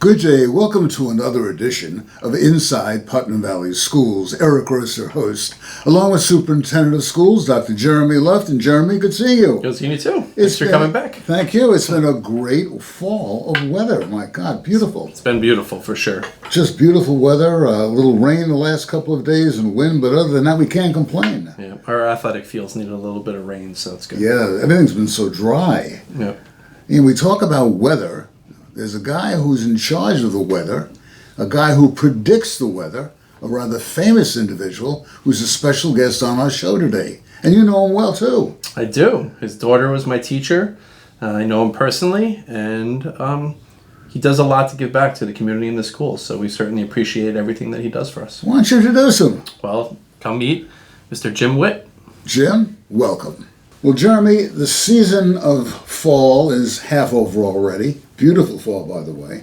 Good day. Welcome to another edition of Inside Putnam Valley Schools. Eric Gross, your host, along with Superintendent of Schools, Dr. Jeremy Luft. And Jeremy, good seeing you. Good seeing you too. Thanks for coming back. Thank you. It's been a great fall of weather. My God, beautiful. It's been beautiful for sure. Just beautiful weather. A little rain the last couple of days and wind, but other than that, we can't complain. Yeah, our athletic fields needed a little bit of rain, so it's good. Yeah, everything's been so dry. Yeah. And we talk about weather. There's a guy who's in charge of the weather, a guy who predicts the weather, a rather famous individual who's a special guest on our show today. And you know him well, too. I do. His daughter was my teacher. I know him personally, and he does a lot to give back to the community and the schools, so we certainly appreciate everything that he does for us. Why don't you introduce him? Well, come meet Mr. Jim Witt. Jim, welcome. Well, Jeremy, the season of fall is half over already. Beautiful fall, by the way.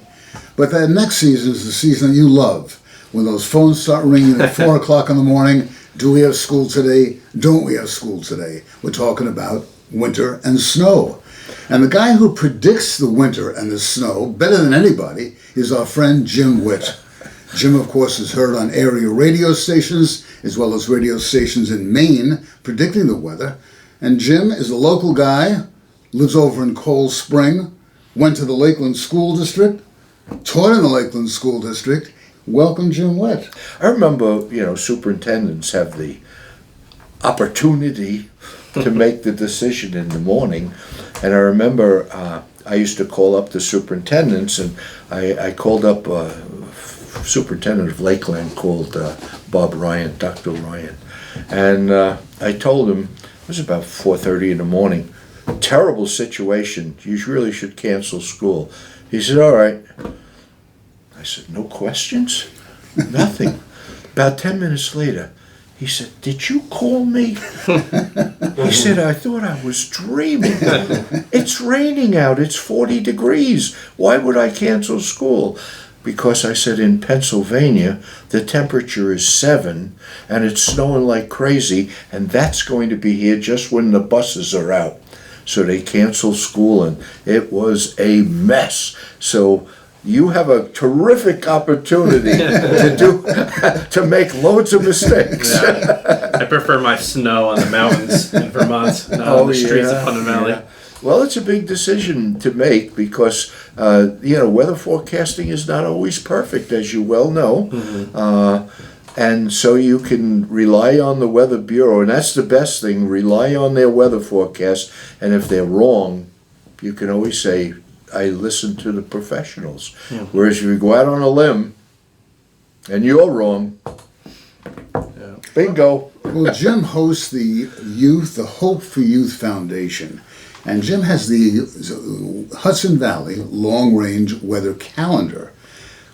But that next season is the season that you love. When those phones start ringing at 4 o'clock in the morning, do we have school today? Don't we have school today? We're talking about winter and snow. And the guy who predicts the winter and the snow better than anybody is our friend Jim Witt. Jim, of course, is heard on area radio stations as well as radio stations in Maine predicting the weather. And Jim is a local guy, lives over in Cold Spring, went to the Lakeland School District, taught in the Lakeland School District. Welcome, Jim Witt. I remember, superintendents have the opportunity to make the decision in the morning. And I remember I used to call up the superintendents, and I called up a superintendent of Lakeland called Bob Ryan, Dr. Ryan. And I told him, it was about 4:30 in the morning, terrible situation, you really should cancel school. He said, all right. I said, no questions? Nothing. About 10 minutes later, he said, did you call me? He said, I thought I was dreaming. It's raining out, it's 40 degrees. Why would I cancel school? Because I said in Pennsylvania, the temperature is 7 and it's snowing like crazy, and that's going to be here just when the buses are out. So they canceled school, and it was a mess. So you have a terrific opportunity to make loads of mistakes. Yeah. I prefer my snow on the mountains in Vermont, not on the streets of Putnam Valley. Yeah. Well, it's a big decision to make because, weather forecasting is not always perfect, as you well know. Mm-hmm. And so you can rely on the Weather Bureau, and that's the best thing, rely on their weather forecast. And if they're wrong, you can always say, I listen to the professionals. Mm-hmm. Whereas if you go out on a limb and you're wrong, bingo. Well, Jim hosts the Hope for Youth Foundation. And Jim has the Hudson Valley Long Range Weather Calendar.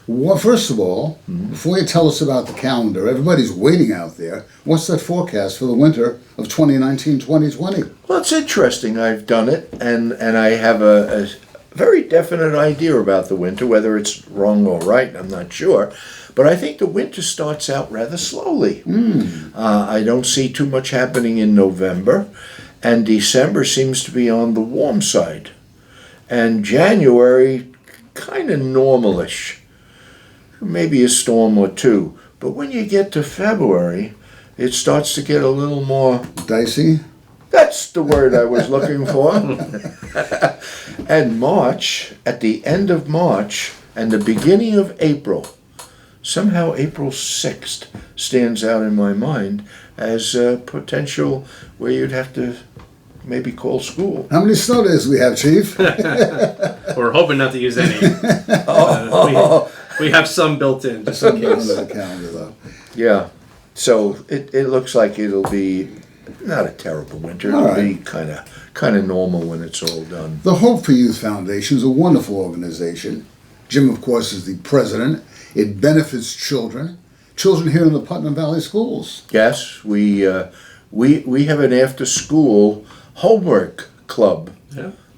Well, first of all, before you tell us about the calendar, everybody's waiting out there. What's that forecast for the winter of 2019-2020? Well, it's interesting. I've done it, and I have a very definite idea about the winter. Whether it's wrong or right, I'm not sure. But I think the winter starts out rather slowly. I don't see too much happening in November. And December seems to be on the warm side. And January, kind of normalish. Maybe a storm or two. But when you get to February, it starts to get a little more... dicey? That's the word I was looking for. And March, at the end of March and the beginning of April, somehow April 6th stands out in my mind as a potential where you'd have to maybe call school. How many snow days do we have, Chief? We're hoping not to use any. We have some built in, just in case. Under the calendar, though. Yeah. So it looks like it'll be not a terrible winter. It'll be kind of normal when it's all done. The Hope for Youth Foundation is a wonderful organization. Jim, of course, is the president. It benefits children here in the Putnam Valley schools. Yes, we have an after-school homework club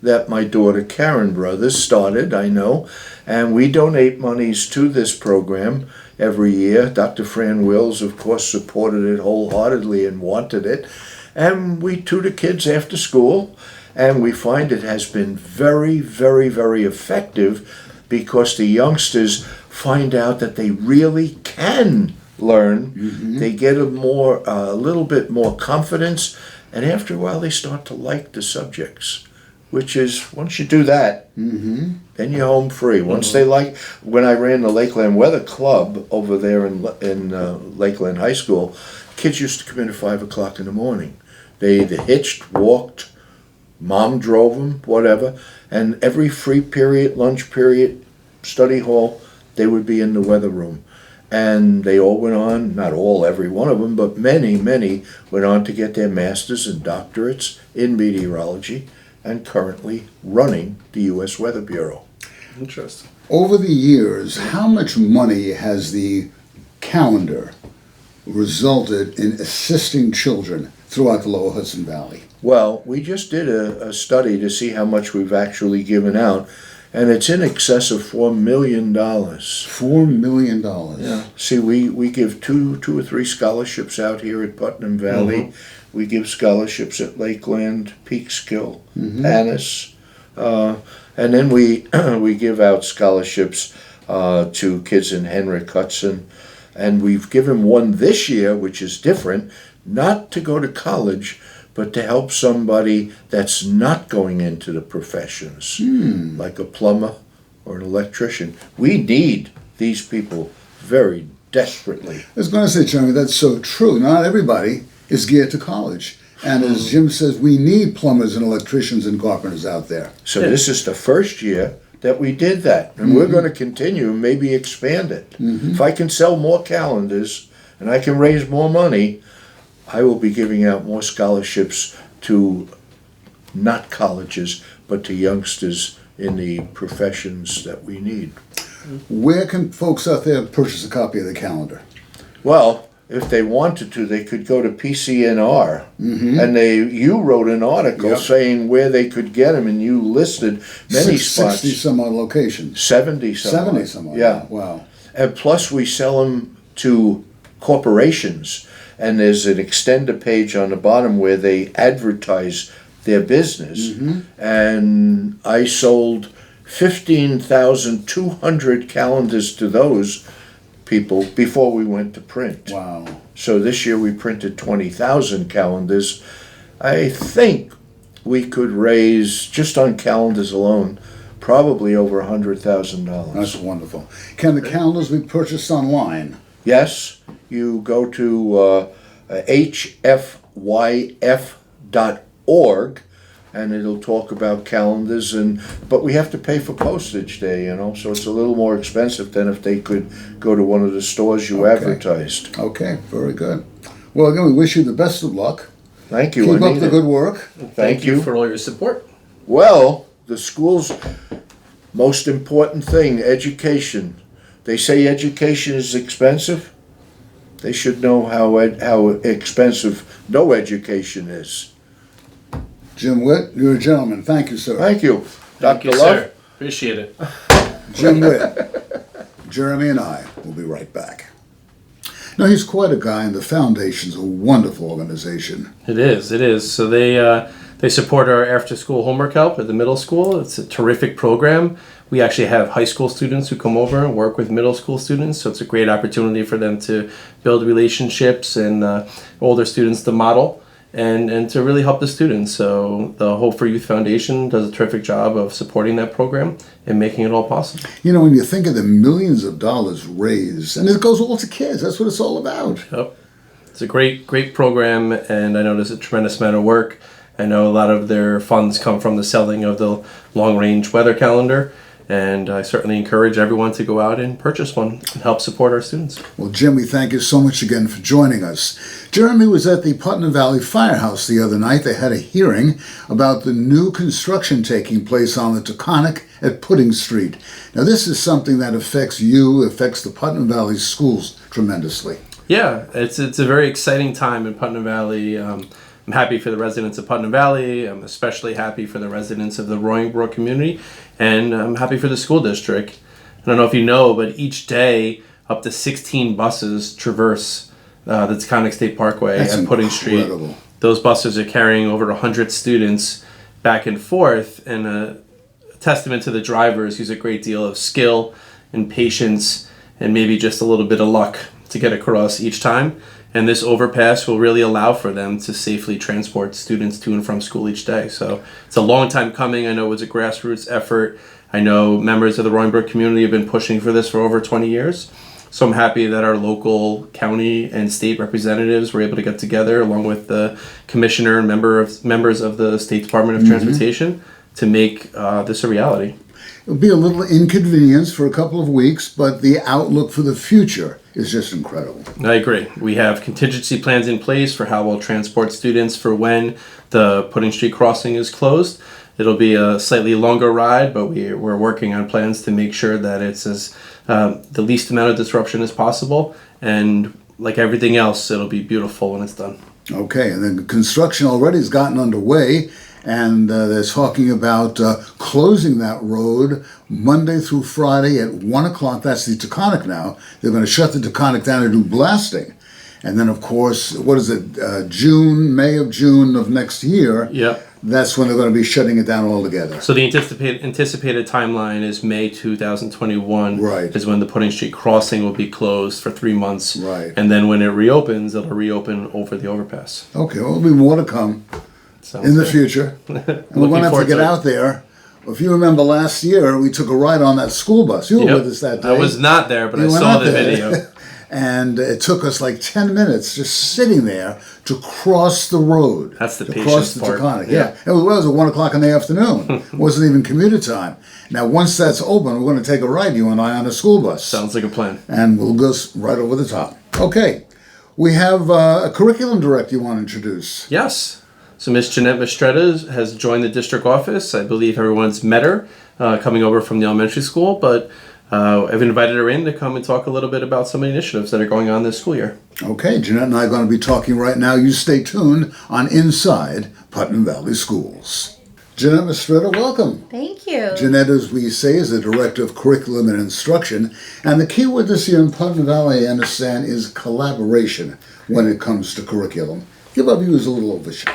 that my daughter Karen Brothers started, I know, and we donate monies to this program every year. Dr. Fran Wills, of course, supported it wholeheartedly and wanted it, and we tutor kids after school, and we find it has been very, very, very effective. because the youngsters find out that they really can learn. They get a little bit more confidence, and after a while they start to like the subjects, which is, once you do that, then you're home free. Once they like, when I ran the Lakeland Weather Club over there in Lakeland High School, kids used to come in at 5 o'clock in the morning. They either hitched, walked, mom drove them, whatever, and every free period, lunch period, study hall, they would be in the weather room. And they all went on, not all, every one of them, but many, many went on to get their masters and doctorates in meteorology and currently running the U.S. Weather Bureau. Interesting. Over the years, how much money has the calendar resulted in assisting children throughout the Lower Hudson Valley? Well, we just did a study to see how much we've actually given out, and it's in excess of $4 million. $4 million. Yeah. See, we give two or three scholarships out here at Putnam Valley. We give scholarships at Lakeland, Peekskill, Annis, and then we give out scholarships to kids in Henrik Hudson, and we've given one this year, which is different, not to go to college, but to help somebody that's not going into the professions, like a plumber or an electrician. We need these people very desperately. I was going to say, Jeremy, that's so true. Not everybody is geared to college. And as Jim says, we need plumbers and electricians and carpenters out there. So this is the first year that we did that. And we're going to continue and maybe expand it. If I can sell more calendars and I can raise more money, I will be giving out more scholarships to not colleges, but to youngsters in the professions that we need. Where can folks out there purchase a copy of the calendar? Well, if they wanted to, they could go to PCNR, and you wrote an article saying where they could get them, and you listed many spots. 60 some odd locations. 70 some. 70 some odd. Yeah. Wow. And plus we sell them to corporations, and there's an extender page on the bottom where they advertise their business. And I sold 15,200 calendars to those people before we went to print. Wow. So this year we printed 20,000 calendars. I think we could raise, just on calendars alone, probably over $100,000. That's wonderful. Can the calendars be purchased online? Yes, you go to hfyf.org, and it'll talk about calendars, but we have to pay for postage there, so it's a little more expensive than if they could go to one of the stores you advertised. Okay, very good. Well, again, we wish you the best of luck. Thank you. Keep up the good work. Thank you for all your support. Well, the school's most important thing, education. They say education is expensive. They should know how expensive no education is. Jim Witt, you're a gentleman. Thank you, sir. Thank you. Thank you, Dr. sir. Luft. Appreciate it. Jim Witt. Jeremy and I will be right back. Now, he's quite a guy, and the Foundation's a wonderful organization. It is. So they support our after-school homework help at the middle school. It's a terrific program. We actually have high school students who come over and work with middle school students, so it's a great opportunity for them to build relationships and older students to model and to really help the students. So the Hope for Youth Foundation does a terrific job of supporting that program and making it all possible. When you think of the millions of dollars raised, and it goes all to kids, that's what it's all about. Yep. It's a great program, and I know there's a tremendous amount of work. I know a lot of their funds come from the selling of the long-range weather calendar, and I certainly encourage everyone to go out and purchase one and help support our students. Well, Jim, we thank you so much again for joining us. Jeremy was at the Putnam Valley Firehouse the other night. They had a hearing about the new construction taking place on the Taconic at Pudding Street. Now, this is something that affects the Putnam Valley schools tremendously. Yeah, it's a very exciting time in Putnam Valley. I'm happy for the residents of Putnam Valley. I'm especially happy for the residents of the Roaringbrook community, and I'm happy for the school district. I don't know if you know, but each day up to 16 buses traverse the Taconic State Parkway at Pudding Street. Those buses are carrying over 100 students back and forth, and testament to the drivers use a great deal of skill and patience and maybe just a little bit of luck to get across each time. And this overpass will really allow for them to safely transport students to and from school each day. So it's a long time coming. I know it was a grassroots effort. I know members of the Roaring Brook community have been pushing for this for over 20 years. So I'm happy that our local county and state representatives were able to get together along with the commissioner and members of the State Department of Transportation to make this a reality. It'll be a little inconvenience for a couple of weeks, but the outlook for the future is just incredible. I agree. We have contingency plans in place for how we'll transport students for when the Pudding Street crossing is closed. It'll be a slightly longer ride, but we're working on plans to make sure that it's as the least amount of disruption as possible. And like everything else, it'll be beautiful when it's done. Okay, and then construction already has gotten underway. And they're talking about closing that road Monday through Friday at 1 o'clock. That's the Taconic now. They're going to shut the Taconic down and do blasting. And then, of course, what is it, June of next year? Yep. That's when they're going to be shutting it down altogether. So the anticipated timeline is May 2021. Right. Is when the Pudding Street crossing will be closed for 3 months. Right. And then when it reopens, it'll reopen over the overpass. Okay, well, there'll be more to come. In the future. And we're going to have to get out there. If you remember last year, we took a ride on that school bus. You were with us that day. I was not there, but I saw the video. And it took us like 10 minutes just sitting there to cross the road. That's the to patience cross the part. Taconic. Yeah. It was at 1 o'clock in the afternoon. It wasn't even commuter time. Now, once that's open, we're going to take a ride, you and I, on a school bus. Sounds like a plan. And we'll go right over the top. Okay. We have a curriculum director you want to introduce. Yes. So Miss Jennette Mistretta has joined the district office. I believe everyone's met her coming over from the elementary school, but I've invited her in to come and talk a little bit about some of the initiatives that are going on this school year. Okay, Jennette and I are going to be talking right now. You stay tuned on Inside Putnam Valley Schools. Jennette Mistretta, welcome. Thank you. Jennette, as we say, is the Director of Curriculum and Instruction, and the key word this year in Putnam Valley, I understand, is collaboration when it comes to curriculum. Give our viewers a little overview.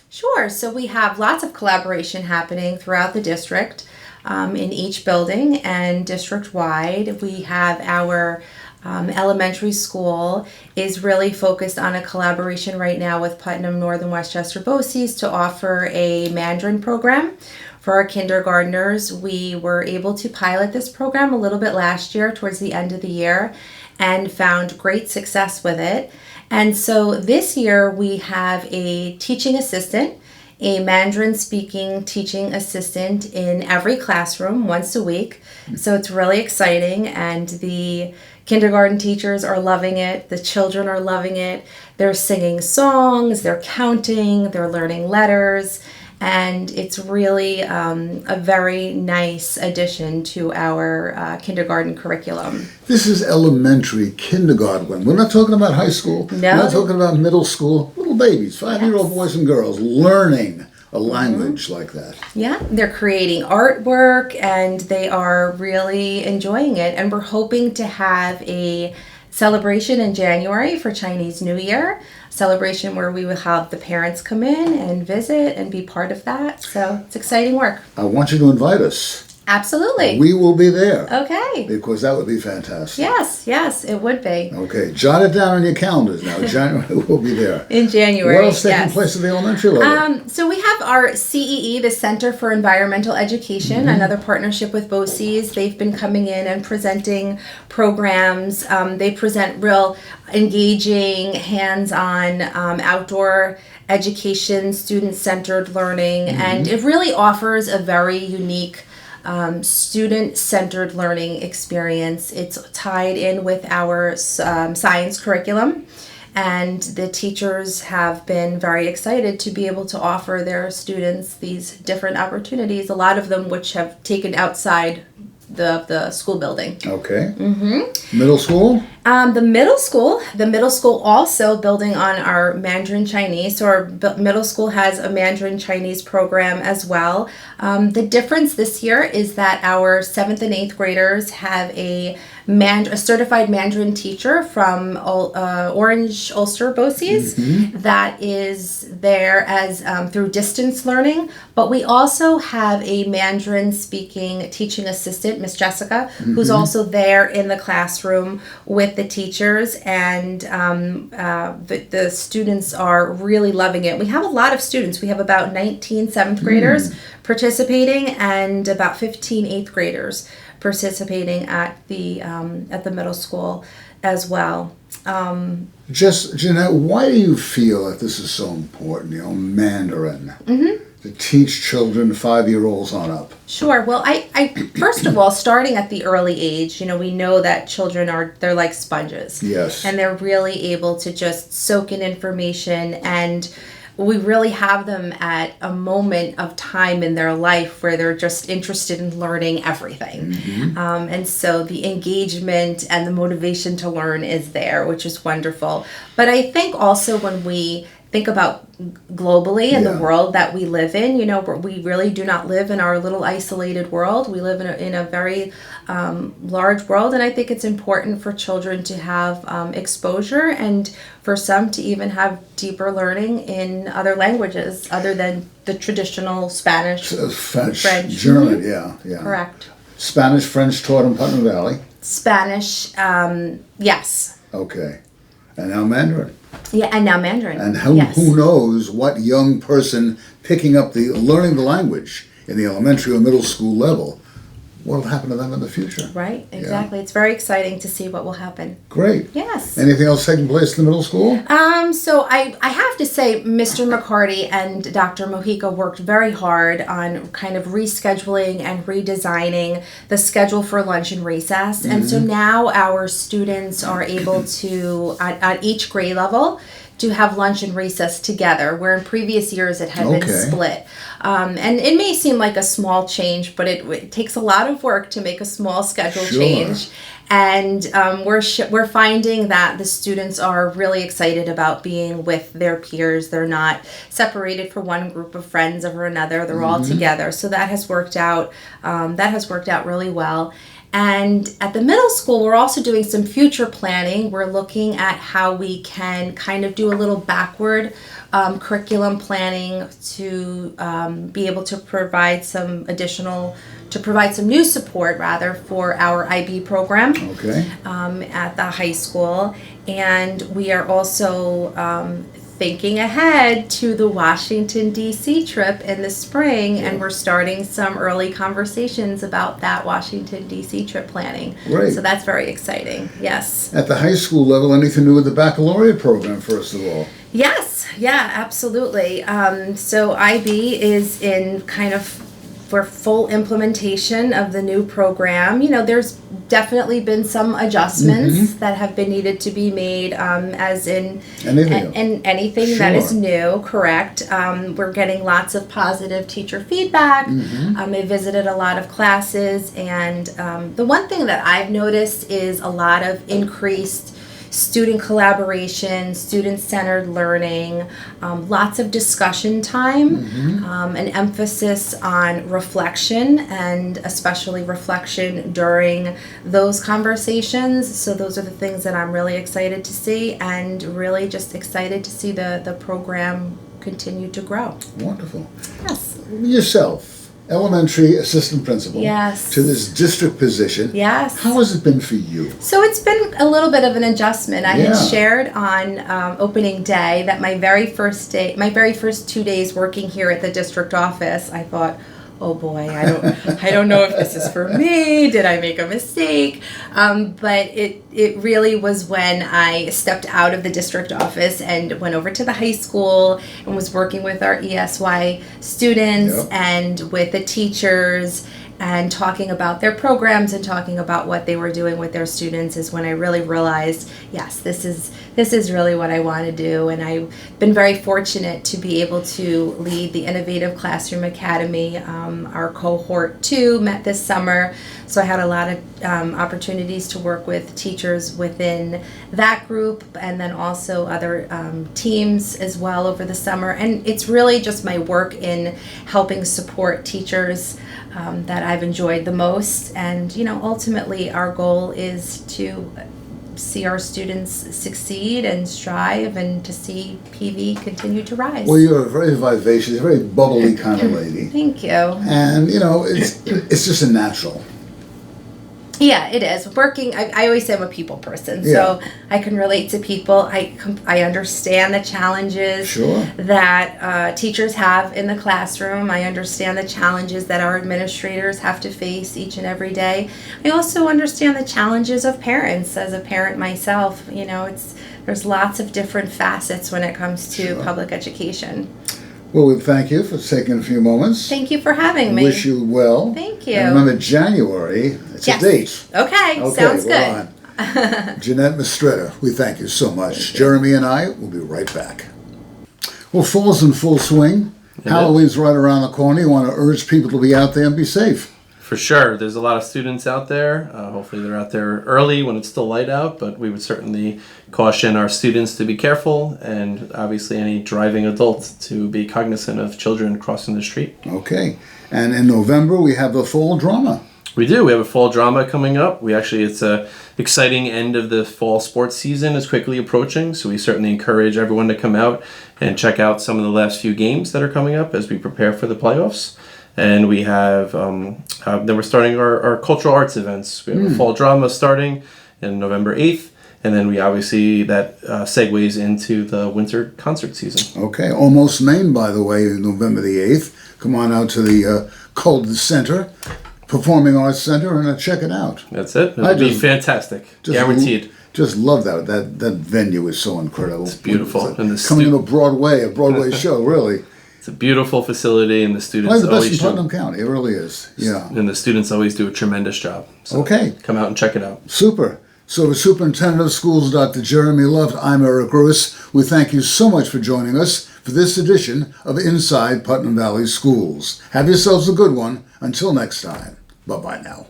Sure. So we have lots of collaboration happening throughout the district in each building and district-wide. We have our elementary school is really focused on a collaboration right now with Putnam, Northern Westchester, BOCES to offer a Mandarin program for our kindergartners. We were able to pilot this program a little bit last year towards the end of the year and found great success with it. And so this year we have a teaching assistant, a Mandarin speaking teaching assistant in every classroom once a week. So it's really exciting, and the kindergarten teachers are loving it. The children are loving it. They're singing songs, they're counting, they're learning letters. And it's really a very nice addition to our kindergarten curriculum. This is elementary, kindergarten. We're not talking about high school. No. We're not talking about middle school. Little babies, 5-year-old boys and girls learning a language like that. Yeah, they're creating artwork and they are really enjoying it. And we're hoping to have a celebration in January for Chinese New Year. Celebration where we will have the parents come in and visit and be part of that. So it's exciting work. I want you to invite us. Absolutely. We will be there. Okay. Because that would be fantastic. Yes, it would be. Okay, jot it down on your calendars now. January we'll be there. In January, what else taking yes. place at the elementary level? So we have our CEE, the Center for Environmental Education, another partnership with BOCES. They've been coming in and presenting programs. They present real engaging, hands-on, outdoor education, student-centered learning, and it really offers a very unique student-centered learning experience. It's tied in with our science curriculum, and the teachers have been very excited to be able to offer their students these different opportunities, a lot of them which have taken outside the school building. Okay. Middle school? The middle school also building on our Mandarin Chinese. So our middle school has a Mandarin Chinese program as well. The difference this year is that our 7th and 8th graders have a certified Mandarin teacher from Orange Ulster BOCES that is there as through distance learning. But we also have a Mandarin speaking teaching assistant, Miss Jessica, who's also there in the classroom with the teachers, and the students are really loving it. We have a lot of students. We have about 19 7th graders participating and about 15 8th graders participating at the middle school as well. Jennette, why do you feel that this is so important, Mandarin, to teach children 5-year-olds on up? Sure. Well, I first of all, starting at the early age, we know that children they're like sponges. Yes. And they're really able to just soak in information, and we really have them at a moment of time in their life where they're just interested in learning everything. And so the engagement and the motivation to learn is there, which is wonderful. But I think also when we think about globally in the world that we live in, we really do not live in our little isolated world. We live in a very large world, and I think it's important for children to have exposure, and for some to even have deeper learning in other languages other than the traditional Spanish, French, German, yeah. Correct. Spanish, French taught in Putnam Valley. Spanish, yes. Okay. And now Mandarin. Yeah, and now Mandarin. And who knows what young person picking up learning the language in the elementary or middle school level, what will happen to them in the future? Right, exactly. Yeah. It's very exciting to see what will happen. Great. Yes. Anything else taking place in the middle school? So I have to say Mr. McCarty and Dr. Mojica worked very hard on kind of rescheduling and redesigning the schedule for lunch and recess. And so now our students are able to, at each grade level, to have lunch and recess together, where in previous years it had been split. And it may seem like a small change, but it takes a lot of work to make a small schedule change. And we're finding that the students are really excited about being with their peers. They're not separated for one group of friends over another. They're all together. So that has worked out. Really well. And at the middle school, we're also doing some future planning. We're looking at how we can kind of do a little backward curriculum planning to be able to provide some new support for our IB program at the high school. And we are also thinking ahead to the Washington, D.C. trip in the spring, and we're starting some early conversations about that Washington, D.C. trip planning. Great. So that's very exciting, yes. At the high school level, anything new with the baccalaureate program, first of all? Yes, yeah, absolutely. So IB is in kind of for full implementation of the new program. There's definitely been some adjustments that have been needed to be made, as in anything that is new, correct. We're getting lots of positive teacher feedback. I visited a lot of classes, and the one thing that I've noticed is a lot of increased student collaboration, student-centered learning, lots of discussion time, an emphasis on reflection, and especially reflection during those conversations. So those are the things that I'm really excited to see, and really just excited to see the program continue to grow. Wonderful. Yes. Yourself, elementary assistant principal, to this district position. Yes. How has it been for you? So it's been a little bit of an adjustment. I had shared on opening day that my very first 2 days working here at the district office, I thought, oh boy, I don't know if this is for me. Did I make a mistake? But it really was when I stepped out of the district office and went over to the high school and was working with our ESY students and with the teachers. and talking about their programs and talking about what they were doing with their students is when I really realized, yes, this is really what I want to do. And I've been very fortunate to be able to lead the Innovative Classroom Academy. Our cohort 2 met this summer, so I had a lot of opportunities to work with teachers within that group, and then also other teams as well over the summer. And it's really just my work in helping support teachers that I've enjoyed the most. And ultimately our goal is to see our students succeed and strive, and to see PV continue to rise. Well, you're a very vivacious, very bubbly kind of lady. Thank you. And, it's just a natural. Yeah, it is. Working, I always say I'm a people person, so I can relate to people. I understand the challenges that teachers have in the classroom. I understand the challenges that our administrators have to face each and every day. I also understand the challenges of parents. As a parent myself, there's lots of different facets when it comes to public education. Well, we thank you for taking a few moments. Thank you for having me. Wish you well. Thank you. And remember, January, it's a date. Okay, sounds good. On. Jennette Mistretta, we thank you so much. Jeremy and I will be right back. Well, fall's in full swing. Halloween's right around the corner. You want to urge people to be out there and be safe. For sure. There's a lot of students out there. Hopefully they're out there early when it's still light out, but we would certainly caution our students to be careful, and obviously any driving adult to be cognizant of children crossing the street. Okay. And in November, we have the fall drama. We do. We have a fall drama coming up. It's a exciting end of the fall sports season is quickly approaching, so we certainly encourage everyone to come out and check out some of the last few games that are coming up as we prepare for the playoffs. And we have, then we're starting our cultural arts events. We have a fall drama starting on November 8th. And then we obviously, that segues into the winter concert season. Okay. Almost Maine, by the way, November the 8th. Come on out to the Cold Center, Performing Arts Center, and check it out. That's it. It'll be fantastic. Guaranteed. Just love that. That venue is so incredible. It's beautiful. And coming to a Broadway show, really. It's a beautiful facility, and the students the best in Putnam County. It really is. Yeah. And the students always do a tremendous job. So come out and check it out. Super. So the Superintendent of Schools, Dr. Jeremy Luft, I'm Eric Ruiz. We thank you so much for joining us for this edition of Inside Putnam Valley Schools. Have yourselves a good one. Until next time. Bye-bye now.